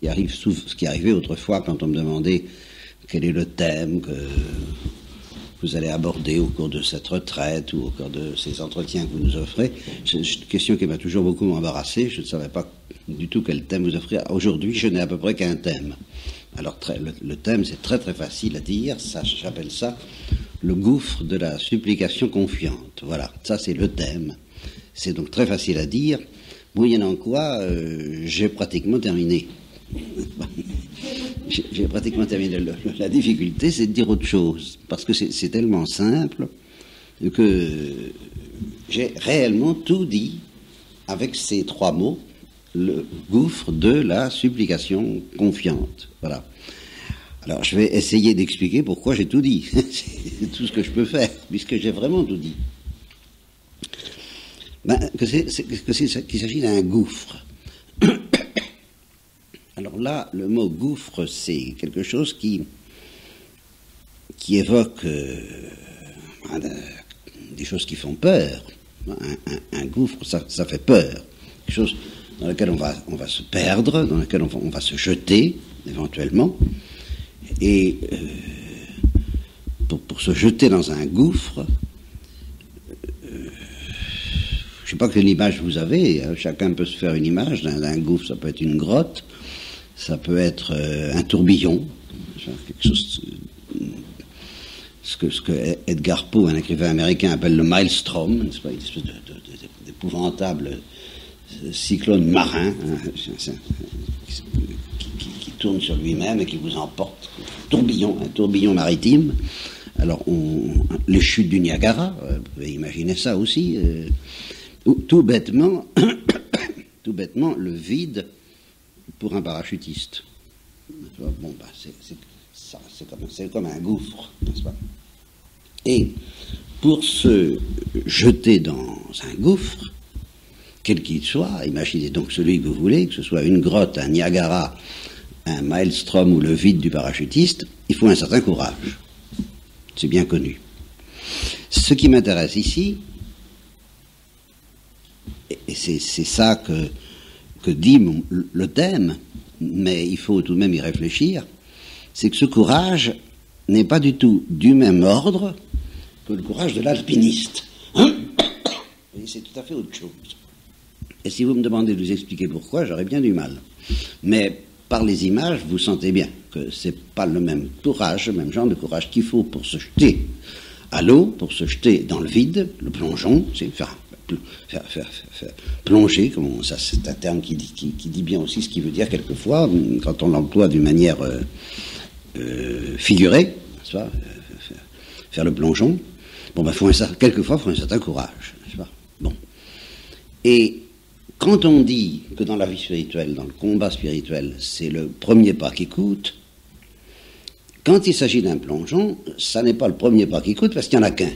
Ce qui arrivait autrefois quand on me demandait quel est le thème que vous allez aborder au cours de cette retraite ou au cours de ces entretiens que vous nous offrez. C'est une question qui m'a toujours beaucoup embarrassé. Je ne savais pas du tout quel thème vous offrir. Aujourd'hui, je n'ai à peu près qu'un thème. Alors, le thème, c'est très très facile à dire. Ça, j'appelle ça le gouffre de la supplication confiante. Voilà, ça c'est le thème. C'est donc très facile à dire. Moyennant quoi, j'ai pratiquement terminé. J'ai pratiquement terminé. La difficulté, c'est de dire autre chose, parce que c'est tellement simple que j'ai réellement tout dit avec ces trois mots, le gouffre de la supplication confiante. Voilà. Alors, je vais essayer d'expliquer pourquoi j'ai tout dit. C'est tout ce que je peux faire, puisque j'ai vraiment tout dit. Qu'il s'agit d'un gouffre. Alors là, le mot gouffre, c'est quelque chose qui évoque des choses qui font peur. Un gouffre, ça fait peur. Quelque chose dans lequel on va se perdre, dans lequel on va se jeter, éventuellement. Et pour se jeter dans un gouffre, je ne sais pas quelle image vous avez, hein, chacun peut se faire une image d'un gouffre, ça peut être une grotte, ça peut être un tourbillon, quelque chose, ce que Edgar Poe, un écrivain américain, appelle le maelstrom, une espèce d'épouvantable cyclone marin, hein, qui tourne sur lui-même et qui vous emporte. Un tourbillon maritime. Alors, les chutes du Niagara, vous pouvez imaginer ça aussi. Tout bêtement, le vide pour un parachutiste. Bon, c'est comme un gouffre, n'est-ce pas? Et pour se jeter dans un gouffre, quel qu'il soit, imaginez donc celui que vous voulez, que ce soit une grotte, un Niagara, un maelstrom ou le vide du parachutiste, il faut un certain courage. C'est bien connu. Ce qui m'intéresse ici, et c'est ça que dit le thème, mais il faut tout de même y réfléchir, c'est que ce courage n'est pas du tout du même ordre que le courage de l'alpiniste. C'est tout à fait autre chose. Et si vous me demandez de vous expliquer pourquoi, j'aurais bien du mal. Mais par les images, vous sentez bien que c'est pas le même courage, le même genre de courage qu'il faut pour se jeter à l'eau, pour se jeter dans le vide, le plongeon, c'est faire plonger, ça c'est un terme qui dit bien aussi ce qu'il veut dire quelquefois, quand on l'emploie d'une manière figurée, soit, faire le plongeon. Bon, quelquefois, il faut un certain courage, n'est-ce pas? Bon. Et quand on dit que dans la vie spirituelle, dans le combat spirituel, c'est le premier pas qui coûte, quand il s'agit d'un plongeon, ça n'est pas le premier pas qui coûte parce qu'il n'y en a qu'un.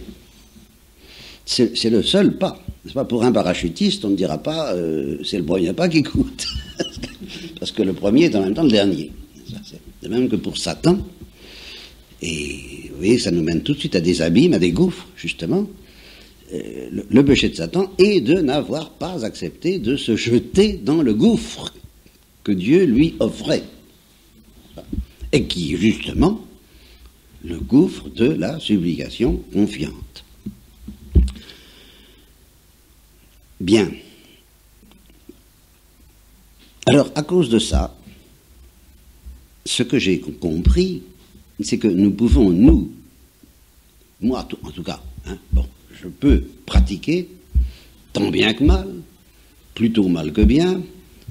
C'est le seul pas. C'est pas pour un parachutiste, on ne dira pas c'est le premier pas qui coûte. Parce que le premier est en même temps le dernier. C'est même que pour Satan. Et vous voyez, ça nous mène tout de suite à des abîmes, à des gouffres, justement. Le péché de Satan est de n'avoir pas accepté de se jeter dans le gouffre que Dieu lui offrait. Et qui est justement le gouffre de la supplication confiante. Bien. Alors, à cause de ça, ce que j'ai compris, c'est que nous pouvons, moi en tout cas, je peux pratiquer, tant bien que mal, plutôt mal que bien,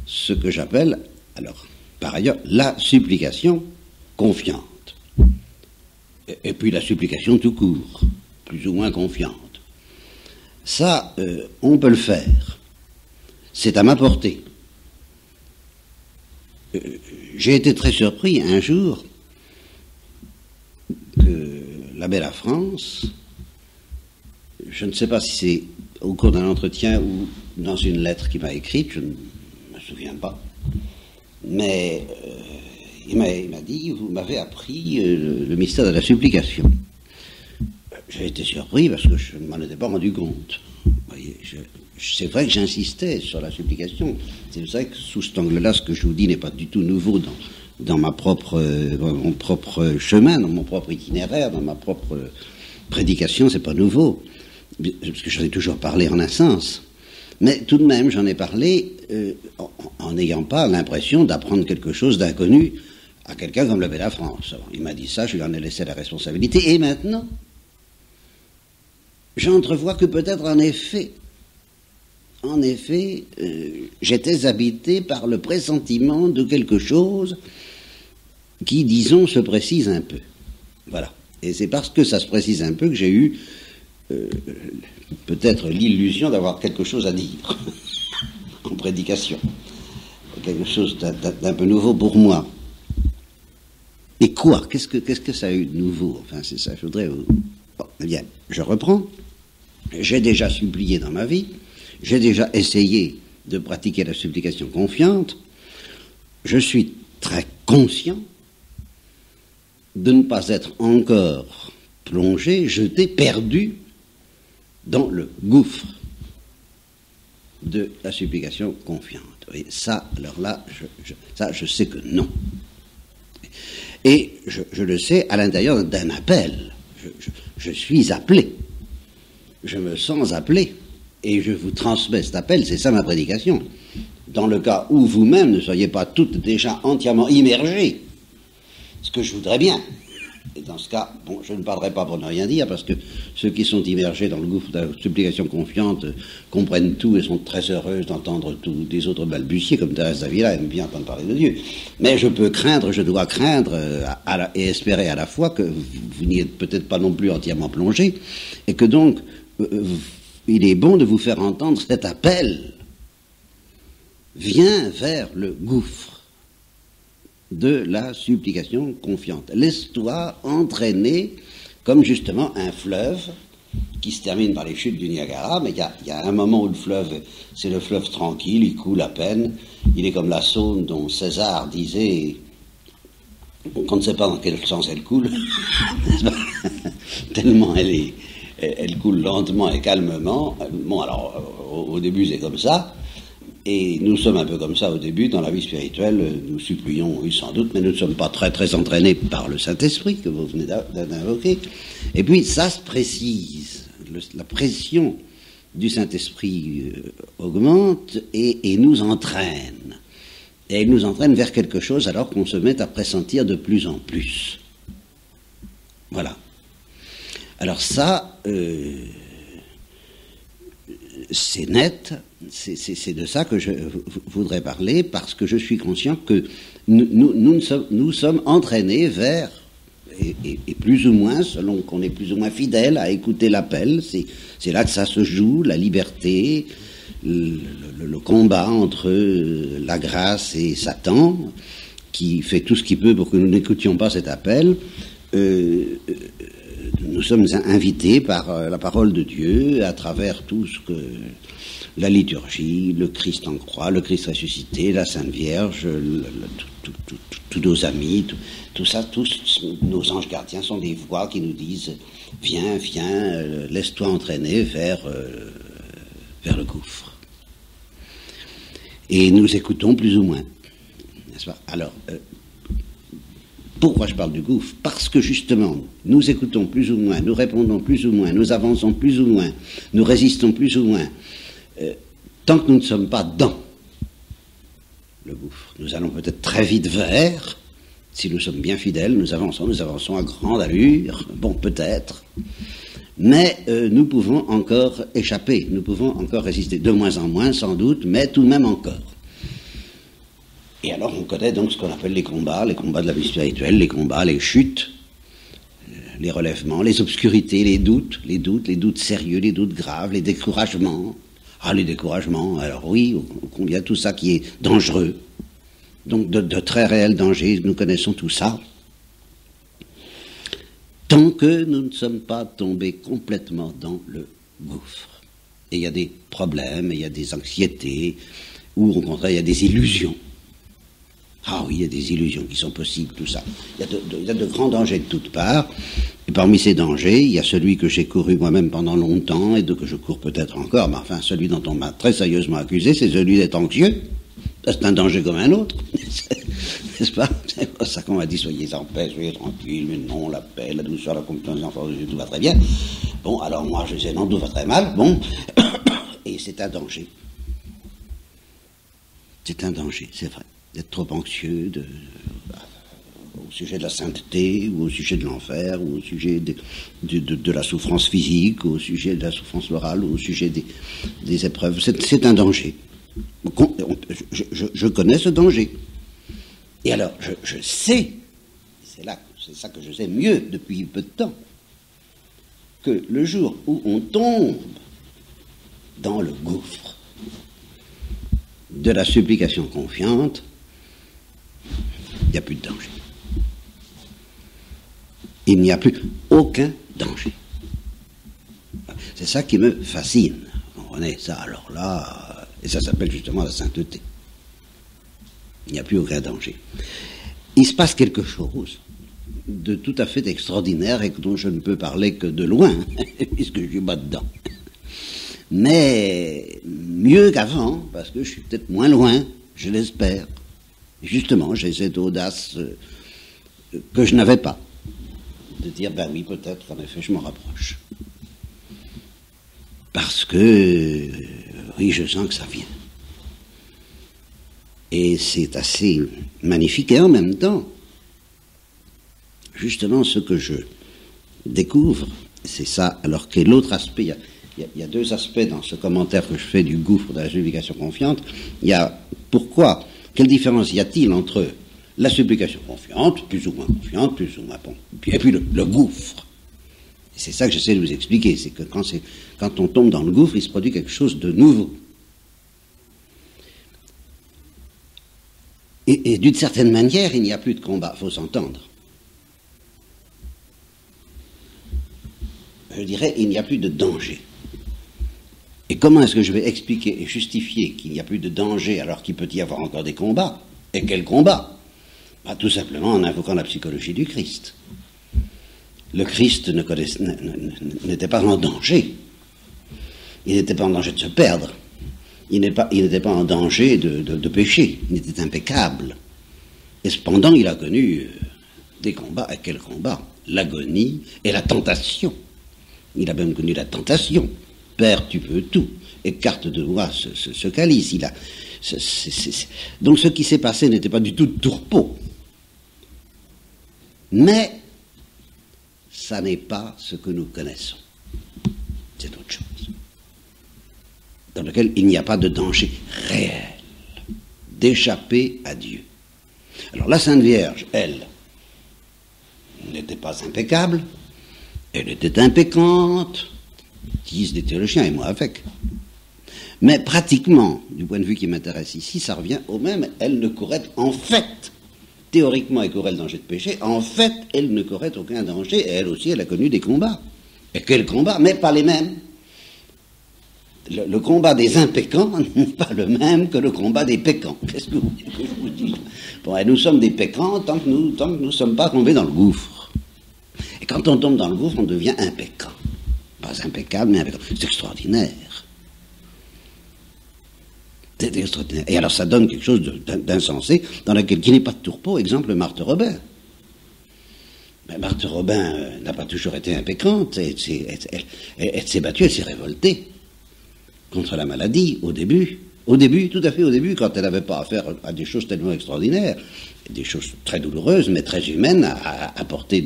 ce que j'appelle, alors, par ailleurs, la supplication confiante. Et puis la supplication tout court, plus ou moins confiante. Ça, on peut le faire. C'est à ma portée. J'ai été très surpris un jour que l'abbé Lafrance, je ne sais pas si c'est au cours d'un entretien ou dans une lettre qu'il m'a écrite, je ne me souviens pas, mais il m'a dit, vous m'avez appris le mystère de la supplication. j'ai été surpris parce que je ne m'en étais pas rendu compte. Vous voyez, c'est vrai que j'insistais sur la supplication. C'est vrai que sous cet angle-là, ce que je vous dis n'est pas du tout nouveau dans mon propre chemin, dans mon propre itinéraire, dans ma propre prédication, c'est pas nouveau. Parce que j'en ai toujours parlé en un sens. Mais tout de même, j'en ai parlé en n'ayant pas l'impression d'apprendre quelque chose d'inconnu à quelqu'un comme l'abbé Lafrance. Il m'a dit ça, je lui en ai laissé la responsabilité. Et maintenant, j'entrevois que peut-être en effet, j'étais habité par le pressentiment de quelque chose qui, disons, se précise un peu. Voilà. Et c'est parce que ça se précise un peu que j'ai eu peut-être l'illusion d'avoir quelque chose à dire en prédication. Quelque chose d'un peu nouveau pour moi. Et quoi? Qu'est-ce que ça a eu de nouveau? Enfin, c'est ça, je voudrais... Bon, eh bien, je reprends. J'ai déjà supplié dans ma vie. J'ai déjà essayé de pratiquer la supplication confiante. Je suis très conscient de ne pas être encore plongé, jeté, perdu dans le gouffre de la supplication confiante. Et ça, alors là, je sais que non. Et je le sais à l'intérieur d'un appel. Je suis appelé. Je me sens appelé. Et je vous transmets cet appel, c'est ça ma prédication. Dans le cas où vous-même ne soyez pas toutes déjà entièrement immergées, ce que je voudrais bien. Et dans ce cas, bon, je ne parlerai pas pour ne rien dire, parce que ceux qui sont immergés dans le gouffre de la supplication confiante comprennent tout et sont très heureux d'entendre tout des autres balbutier, comme Thérèse d'Avila aime bien entendre parler de Dieu. Mais je peux craindre, je dois craindre et espérer à la fois que vous n'y êtes peut-être pas non plus entièrement plongé, et que donc il est bon de vous faire entendre cet appel. Viens vers le gouffre de la supplication confiante. Laisse-toi entraîner comme justement un fleuve qui se termine par les chutes du Niagara, mais il y a un moment où le fleuve, c'est le fleuve tranquille, il coule à peine, il est comme la Saône dont César disait qu'on ne sait pas dans quel sens elle coule, tellement elle coule lentement et calmement. Bon, alors, au début c'est comme ça, et nous sommes un peu comme ça au début dans la vie spirituelle, nous supplions, oui sans doute, mais nous ne sommes pas très très entraînés par le Saint-Esprit que vous venez d'invoquer. Et puis ça se précise, la pression du Saint-Esprit augmente et nous entraîne. Et il nous entraîne vers quelque chose alors qu'on se met à pressentir de plus en plus. Voilà. Alors ça, c'est net, c'est de ça que je voudrais parler, parce que je suis conscient que nous sommes entraînés vers, et plus ou moins, selon qu'on est plus ou moins fidèle à écouter l'appel, c'est là que ça se joue, la liberté, le combat entre la grâce et Satan, qui fait tout ce qu'il peut pour que nous n'écoutions pas cet appel. Nous sommes invités par la parole de Dieu, à travers tout ce que la liturgie, le Christ en croix, le Christ ressuscité, la Sainte Vierge, tous nos amis, tout ça, tous nos anges gardiens sont des voix qui nous disent « Viens, viens, laisse-toi entraîner vers le gouffre ». Et nous écoutons plus ou moins, n'est-ce pas? Alors, pourquoi je parle du gouffre? Parce que justement, nous écoutons plus ou moins, nous répondons plus ou moins, nous avançons plus ou moins, nous résistons plus ou moins. Tant que nous ne sommes pas dans le gouffre, nous allons peut-être très vite vers, si nous sommes bien fidèles, nous avançons à grande allure, bon peut-être, mais nous pouvons encore échapper, nous pouvons encore résister, de moins en moins sans doute, mais tout de même encore. Et alors on connaît donc ce qu'on appelle les combats de la vie spirituelle, les combats, les chutes, les relèvements, les obscurités, les doutes sérieux, les doutes graves, les découragements. Ah, les découragements, alors oui, combien tout ça qui est dangereux. Donc de très réels dangers, nous connaissons tout ça. Tant que nous ne sommes pas tombés complètement dans le gouffre. Et il y a des problèmes, il y a des anxiétés, ou au contraire il y a des illusions. Ah oui, il y a des illusions qui sont possibles, tout ça. Il y a de grands dangers de toutes parts. Parmi ces dangers, il y a celui que j'ai couru moi-même pendant longtemps et que je cours peut-être encore, mais enfin celui dont on m'a très sérieusement accusé, c'est celui d'être anxieux. C'est un danger comme un autre, n'est-ce pas? C'est pour ça qu'on m'a dit soyez en paix, soyez tranquille, mais non, la paix, la douceur, la confiance, l'enfant de Dieu, tout va très bien. Bon, alors moi je sais non, tout va très mal, bon, et c'est un danger. C'est un danger, c'est vrai, d'être trop anxieux au sujet de la sainteté, ou au sujet de l'enfer, ou au sujet de la souffrance physique, ou au sujet de la souffrance morale, ou au sujet des épreuves. C'est un danger. Je connais ce danger. Et alors, je sais, c'est ça que je sais mieux depuis peu de temps, que le jour où on tombe dans le gouffre de la supplication confiante, il n'y a plus de danger. Il n'y a plus aucun danger. C'est ça qui me fascine. Vous comprenez ça? Alors là, et ça s'appelle justement la sainteté. Il n'y a plus aucun danger. Il se passe quelque chose de tout à fait extraordinaire et dont je ne peux parler que de loin, puisque je suis pas dedans. Mais mieux qu'avant, parce que je suis peut-être moins loin, je l'espère. Justement, j'ai cette audace que je n'avais pas, de dire, ben oui, peut-être, en effet, je m'en rapproche. Parce que, oui, je sens que ça vient. Et c'est assez magnifique, et en même temps, justement, ce que je découvre, c'est ça, alors que l'autre aspect, il y a deux aspects dans ce commentaire que je fais du gouffre de la supplication confiante. Il y a, pourquoi, quelle différence y a-t-il entre la supplication confiante, plus ou moins confiante, plus ou moins bon, et puis le gouffre. Et c'est ça que j'essaie de vous expliquer, c'est que quand on tombe dans le gouffre, il se produit quelque chose de nouveau. Et d'une certaine manière, il n'y a plus de combat, il faut s'entendre. Je dirais, il n'y a plus de danger. Et comment est-ce que je vais expliquer et justifier qu'il n'y a plus de danger alors qu'il peut y avoir encore des combats? Et quels combats? Bah, tout simplement en invoquant la psychologie du Christ. Le Christ n'était pas en danger. Il n'était pas en danger de se perdre. Il n'était pas en danger de pécher. Il était impeccable. Et cependant, il a connu des combats. Et quels combats? L'agonie et la tentation. Il a même connu la tentation. Père, tu peux tout. Écarte de moi ce calice. Donc ce qui s'est passé n'était pas du tout de tourpeau. Mais ça n'est pas ce que nous connaissons. C'est autre chose. Dans lequel il n'y a pas de danger réel d'échapper à Dieu. Alors la Sainte Vierge, elle, n'était pas impeccable, elle était impécante, disent des théologiens, et moi avec. Mais pratiquement, du point de vue qui m'intéresse ici, ça revient au même, elle ne courait en fait, théoriquement elle courait le danger de péché, en fait elle ne courait aucun danger, et elle aussi elle a connu des combats. Et quels combats? Mais pas les mêmes. Le combat des impécants n'est pas le même que le combat des pécants. Qu'est-ce que je vous dis? Bon, et nous sommes des pécants tant que nous ne sommes pas tombés dans le gouffre. Et quand on tombe dans le gouffre, on devient impécant. Pas impeccable, mais impécant. C'est extraordinaire. C'est extraordinaire. Et alors ça donne quelque chose d'insensé, dans lequel qui n'est pas de tourpeau. Exemple, Marthe Robin. Ben, Marthe Robin n'a pas toujours été impécante. Elle s'est battue, elle s'est révoltée contre la maladie, au début, tout à fait au début, quand elle n'avait pas affaire à des choses tellement extraordinaires, des choses très douloureuses, mais très humaines, à apporter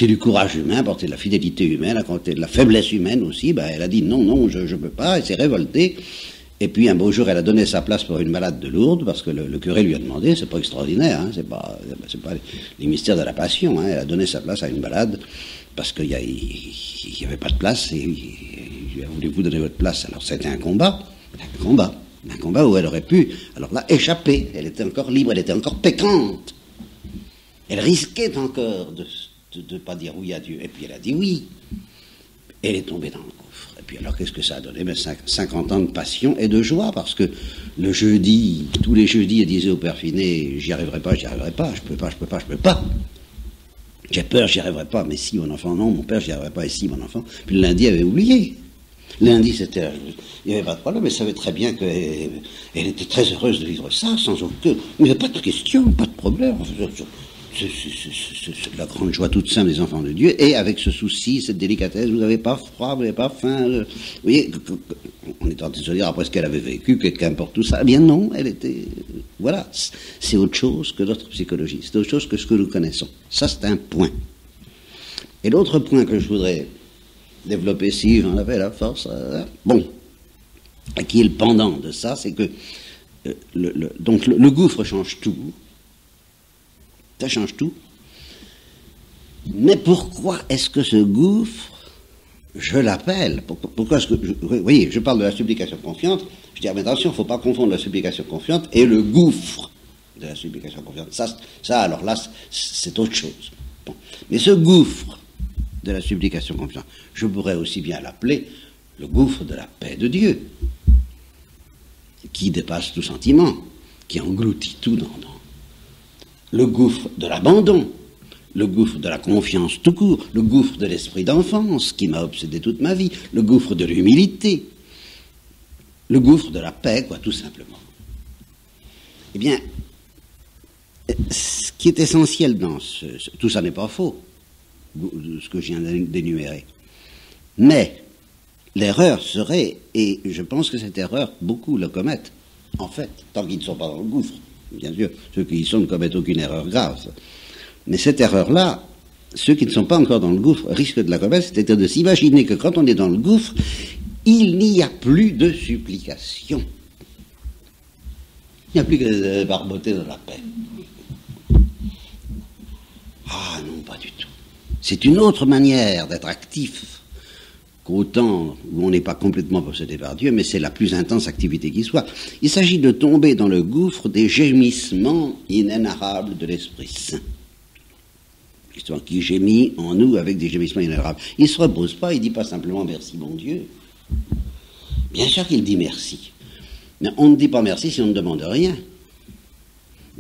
du courage humain, à apporter de la fidélité humaine, à apporter de la faiblesse humaine aussi, ben, elle a dit non, je ne peux pas, elle s'est révoltée, et puis un beau jour, elle a donné sa place pour une malade de Lourdes, parce que le curé lui a demandé, c'est pas extraordinaire, hein, c'est pas les mystères de la passion, hein, elle a donné sa place à une malade, parce qu'il n'y avait pas de place, et voulez-vous donner votre place? Alors c'était un combat où elle aurait pu, alors là, échapper. Elle était encore libre, elle était encore pécante. Elle risquait encore de ne pas dire oui à Dieu. Et puis elle a dit oui. Elle est tombée dans le gouffre. Et puis alors qu'est-ce que ça a donné? 50 ans de passion et de joie, parce que le jeudi, tous les jeudis, elle disait au Père Finet, j'y arriverai pas, je peux pas. J'ai peur, j'y arriverai pas, mais si mon enfant, non, mon père, j'y arriverai pas, et si mon enfant. Puis le lundi avait oublié. Lundi, c'était, il n'y avait pas de problème, elle savait très bien qu'elle était très heureuse de vivre ça, sans aucun, il n'y avait pas de question, pas de problème. C'est la grande joie toute simple des enfants de Dieu, et avec ce souci, cette délicatesse, vous n'avez pas froid, vous n'avez pas faim. Vous voyez, on est en train de se dire après ce qu'elle avait vécu, qu'importe tout ça. Eh bien non, elle était, voilà, c'est autre chose que notre psychologie, c'est autre chose que ce que nous connaissons. Ça, c'est un point. Et l'autre point que je voudrais développer, si j'en avais la force, bon, qui est le pendant de ça, c'est que donc le gouffre change tout. Ça change tout. Mais pourquoi est-ce que ce gouffre, je l'appelle, pourquoi est-ce que, vous voyez, je parle de la supplication confiante, je dis, mais attention, il ne faut pas confondre la supplication confiante et le gouffre de la supplication confiante. Ça alors là, c'est autre chose. Bon. Mais ce gouffre de la supplication confiante, je pourrais aussi bien l'appeler le gouffre de la paix de Dieu, qui dépasse tout sentiment, qui engloutit tout dans le gouffre de l'abandon, le gouffre de la confiance tout court, le gouffre de l'esprit d'enfance qui m'a obsédé toute ma vie, le gouffre de l'humilité, le gouffre de la paix, quoi, tout simplement. Eh bien, ce qui est essentiel dans tout ça n'est pas faux, ce que je viens d'énumérer. Mais l'erreur serait, et je pense que cette erreur, beaucoup le commettent, en fait, tant qu'ils ne sont pas dans le gouffre. Bien sûr, ceux qui y sont ne commettent aucune erreur grave. Mais cette erreur-là, ceux qui ne sont pas encore dans le gouffre risquent de la commettre, c'est-à-dire de s'imaginer que quand on est dans le gouffre, il n'y a plus de supplication. Il n'y a plus que de barboter de la paix. Ah non, pas du tout. C'est une autre manière d'être actif qu'au temps où on n'est pas complètement possédé par Dieu, mais c'est la plus intense activité qui soit. Il s'agit de tomber dans le gouffre des gémissements inénarrables de l'Esprit Saint. L'histoire qui gémit en nous avec des gémissements inénarrables. Il ne se repose pas, il ne dit pas simplement merci mon Dieu. Bien sûr qu'il dit merci. Mais on ne dit pas merci si on ne demande rien.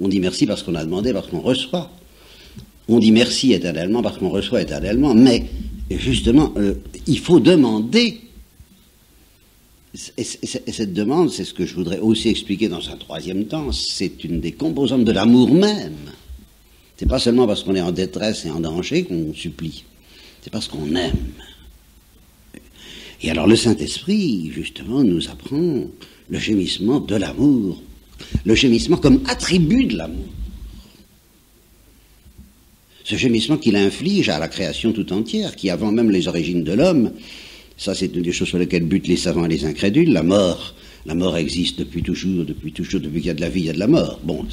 On dit merci parce qu'on a demandé, parce qu'on reçoit. On dit merci éternellement parce qu'on reçoit éternellement, mais justement, il faut demander. Et cette demande, c'est ce que je voudrais aussi expliquer dans un troisième temps, c'est une des composantes de l'amour même. C'est pas seulement parce qu'on est en détresse et en danger qu'on supplie, c'est parce qu'on aime. Et alors le Saint-Esprit, justement, nous apprend le gémissement de l'amour, le gémissement comme attribut de l'amour. Ce gémissement qu'il inflige à la création tout entière, qui avant même les origines de l'homme, ça c'est une des choses sur lesquelles butent les savants et les incrédules, la mort existe depuis toujours, depuis qu'il y a de la vie, il y a de la mort. Bon,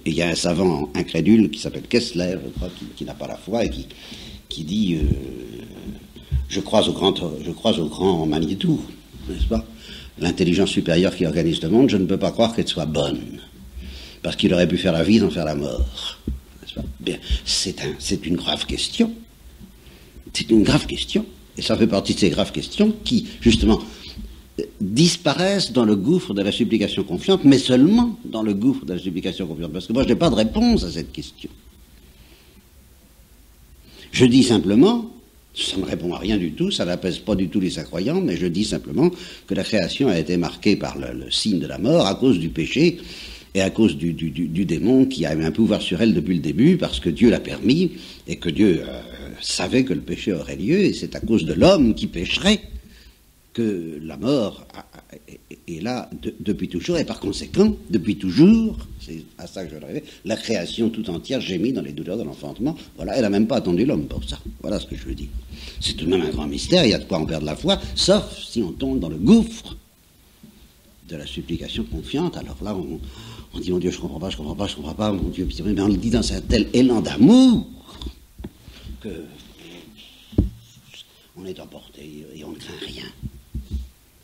il y a un savant incrédule qui s'appelle Kessler, je crois, qui n'a pas la foi et qui dit je crois au grand Manitou, n'est-ce pas? L'intelligence supérieure qui organise le monde, je ne peux pas croire qu'elle soit bonne, parce qu'il aurait pu faire la vie sans faire la mort. Bien, c'est une grave question. C'est une grave question. Et ça fait partie de ces graves questions qui, justement, disparaissent dans le gouffre de la supplication confiante, mais seulement dans le gouffre de la supplication confiante. Parce que moi, je n'ai pas de réponse à cette question. Je dis simplement, ça ne répond à rien du tout, ça n'apaise pas du tout les incroyants, mais je dis simplement que la création a été marquée par le signe de la mort à cause du péché, et à cause du démon qui a eu un pouvoir sur elle depuis le début, parce que Dieu l'a permis, et que Dieu savait que le péché aurait lieu, et c'est à cause de l'homme qui pécherait que la mort est là depuis toujours, et par conséquent, depuis toujours, c'est à ça que je veux arriver, la création tout entière gémit dans les douleurs de l'enfantement. Voilà, elle n'a même pas attendu l'homme pour ça. Voilà ce que je veux dire. C'est tout de même un grand mystère, il y a de quoi en perdre la foi, sauf si on tombe dans le gouffre de la supplication confiante. Alors là, on dit, mon Dieu, je comprends pas, mon Dieu, mais on le dit dans un tel élan d'amour que on est emporté et on ne craint rien.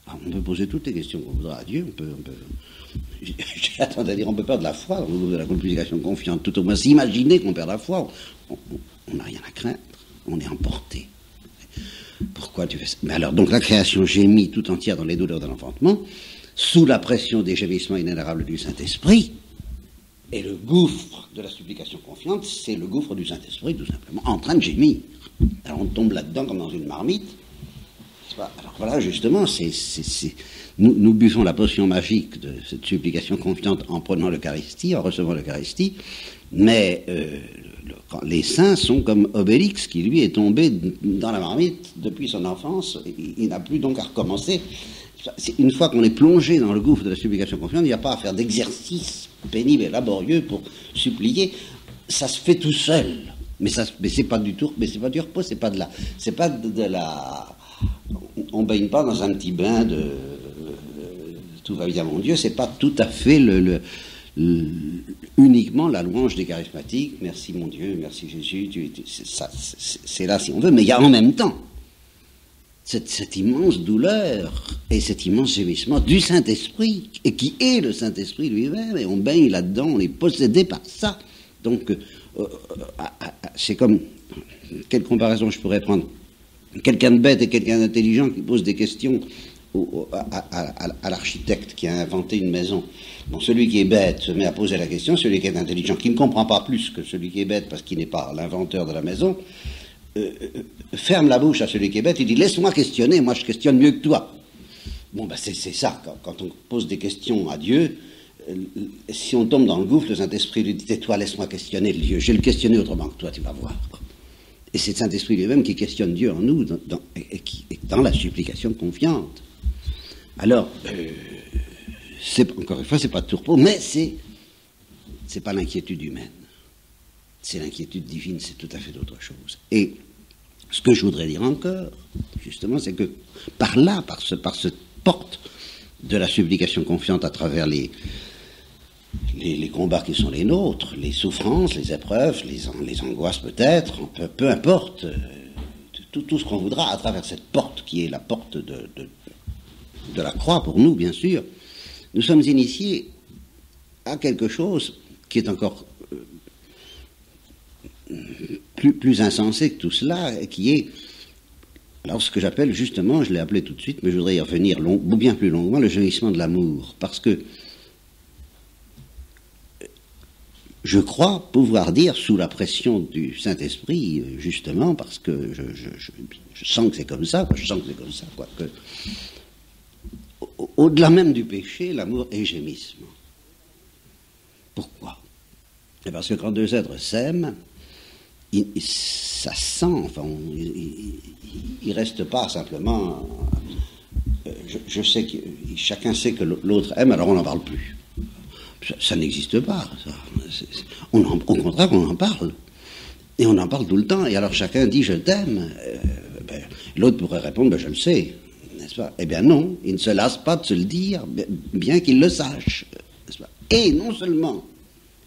Alors, on peut poser toutes les questions qu'on voudra à Dieu, j'ai tendance à dire, on peut perdre la foi dans le groupe de la supplication confiante, tout au moins s'imaginer qu'on perd la foi, on n'a rien à craindre, on est emporté. Pourquoi tu fais ça? Mais alors, donc la création gémit tout entière dans les douleurs de l'enfantement, sous la pression des gémissements inénarrables du Saint-Esprit, et le gouffre de la supplication confiante, c'est le gouffre du Saint-Esprit, tout simplement, en train de gémir. Alors on tombe là-dedans comme dans une marmite. Alors voilà, justement, nous buvons la potion magique de cette supplication confiante en prenant l'Eucharistie, en recevant l'Eucharistie, mais les saints sont comme Obélix, qui lui est tombé dans la marmite depuis son enfance, il n'a plus donc à recommencer. Une fois qu'on est plongé dans le gouffre de la supplication confiante, il n'y a pas à faire d'exercice pénible et laborieux pour supplier, ça se fait tout seul. Mais c'est pas du tout, mais c'est pas du repos, c'est pas de la, on baigne pas dans un petit bain de tout va bien mon Dieu, c'est pas tout à fait uniquement la louange des charismatiques, merci mon Dieu, merci Jésus, c'est là si on veut, mais il y a en même temps cette immense douleur et cet immense gémissement du Saint-Esprit, et qui est le Saint-Esprit lui-même, et on baigne là-dedans, on est possédé par ça. Donc, c'est comme, quelle comparaison je pourrais prendre? Quelqu'un de bête et quelqu'un d'intelligent qui pose des questions à l'architecte qui a inventé une maison. Bon, celui qui est bête se met à poser la question, celui qui est intelligent, qui ne comprend pas plus que celui qui est bête parce qu'il n'est pas l'inventeur de la maison, ferme la bouche à celui qui est bête, il dit « Laisse-moi questionner, moi je questionne mieux que toi ». Bon, ben c'est ça, quand on pose des questions à Dieu, si on tombe dans le gouffre, le Saint-Esprit lui dit « Tais-toi, laisse-moi questionner le Dieu, je vais le questionner autrement que toi, tu vas voir ». Et c'est le Saint-Esprit lui-même qui questionne Dieu en nous, et qui est dans la supplication confiante. Alors, encore une fois, c'est pas de tout repos, mais c'est pas l'inquiétude humaine. C'est l'inquiétude divine, c'est tout à fait autre chose. Et ce que je voudrais dire encore, justement, c'est que par là, par cette porte de la supplication confiante à travers les combats qui sont les nôtres, les souffrances, les épreuves, les angoisses peut-être, peu importe, tout ce qu'on voudra à travers cette porte qui est la porte de la croix pour nous, bien sûr, nous sommes initiés à quelque chose qui est encore plus insensé que tout cela, qui est, alors ce que j'appelle justement, je l'ai appelé tout de suite, mais je voudrais y revenir bien plus longuement, le gémissement de l'amour, parce que je crois pouvoir dire, sous la pression du Saint-Esprit, justement, parce que je sens que c'est comme ça, que au-delà même du péché, l'amour est gémissement. Pourquoi? Parce que quand deux êtres s'aiment, ça sent, enfin, il reste pas simplement. Je sais que chacun sait que l'autre aime, alors on n'en parle plus. Ça n'existe pas. Au contraire, on en parle. Et on en parle tout le temps. Et alors chacun dit je t'aime. L'autre pourrait répondre je le sais. N'est-ce pas? Eh bien non, il ne se lasse pas de se le dire, bien qu'il le sache. N'est-ce pas? Et non seulement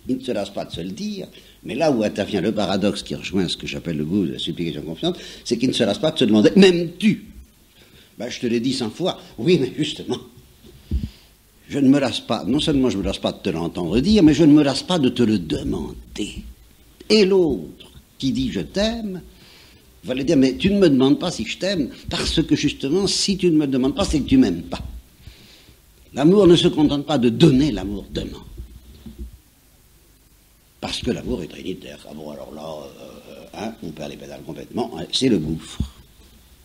il ne se lasse pas de se le dire, mais là où intervient le paradoxe qui rejoint ce que j'appelle le goût de la supplication confiante, c'est qu'il ne se lasse pas de se demander, m'aimes-tu? Je te l'ai dit 100 fois, oui, mais justement, je ne me lasse pas, non seulement je ne me lasse pas de te l'entendre dire, mais je ne me lasse pas de te le demander. Et l'autre qui dit je t'aime, va lui dire, mais tu ne me demandes pas si je t'aime, parce que justement, si tu ne me demandes pas, c'est que tu ne m'aimes pas. L'amour ne se contente pas de donner, l'amour demande. Parce que l'amour est trinitaire. Ah bon, alors là, on perd les pédales complètement. C'est le gouffre.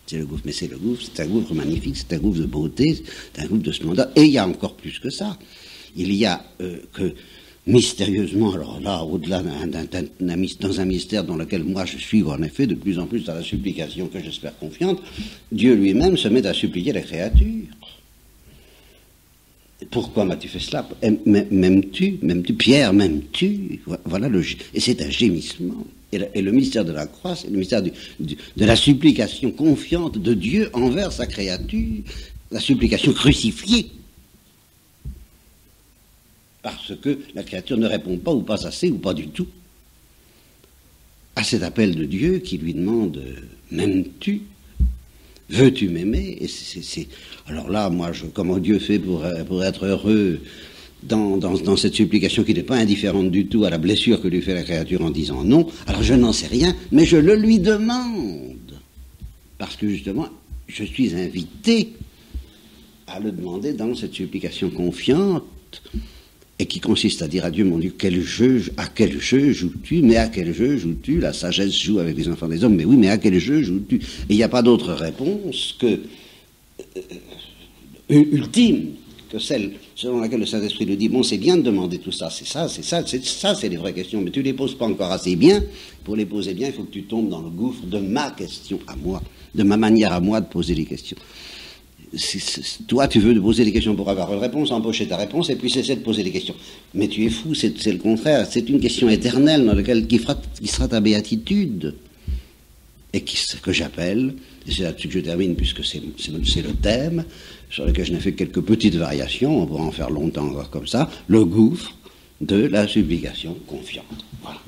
C'est le gouffre, mais c'est le gouffre, c'est un gouffre magnifique, c'est un gouffre de beauté, c'est un gouffre de splendeur. Et il y a encore plus que ça. Il y a que mystérieusement, alors là, au-delà dans un mystère dans lequel moi je suis en effet de plus en plus dans la supplication que j'espère confiante, Dieu lui-même se met à supplier la créature. Pourquoi m'as-tu fait cela? M'aimes-tu? Pierre, m'aimes-tu? Voilà et c'est un gémissement. Et le mystère de la croix, c'est le mystère de la supplication confiante de Dieu envers sa créature, la supplication crucifiée. Parce que la créature ne répond pas, ou pas assez, ou pas du tout, à cet appel de Dieu qui lui demande « M'aimes-tu ? Veux-tu m'aimer ?» Et alors là, moi, comment Dieu fait pour être heureux dans cette supplication qui n'est pas indifférente du tout à la blessure que lui fait la créature en disant non, alors je n'en sais rien, mais je le lui demande. Parce que justement, je suis invité à le demander dans cette supplication confiante, et qui consiste à dire à Dieu, mon Dieu, à quel jeu joues-tu? Mais à quel jeu joues-tu? La sagesse joue avec les enfants des hommes, mais oui, mais à quel jeu joues-tu? Et il n'y a pas d'autre réponse que ultime que celle selon laquelle le Saint-Esprit nous dit, bon, c'est bien de demander tout ça, c'est les vraies questions, mais tu ne les poses pas encore assez bien. Pour les poser bien, il faut que tu tombes dans le gouffre de ma question à moi, de ma manière à moi de poser les questions. Toi, tu veux poser des questions pour avoir une réponse, empocher ta réponse, et puis cesser de poser des questions. Mais tu es fou, c'est le contraire. C'est une question éternelle dans laquelle qui sera ta béatitude, et que j'appelle, et c'est là-dessus que je termine, puisque c'est le thème, sur lequel je n'ai fait quelques petites variations, on pourra en faire longtemps encore comme ça, le gouffre de la supplication confiante. Voilà.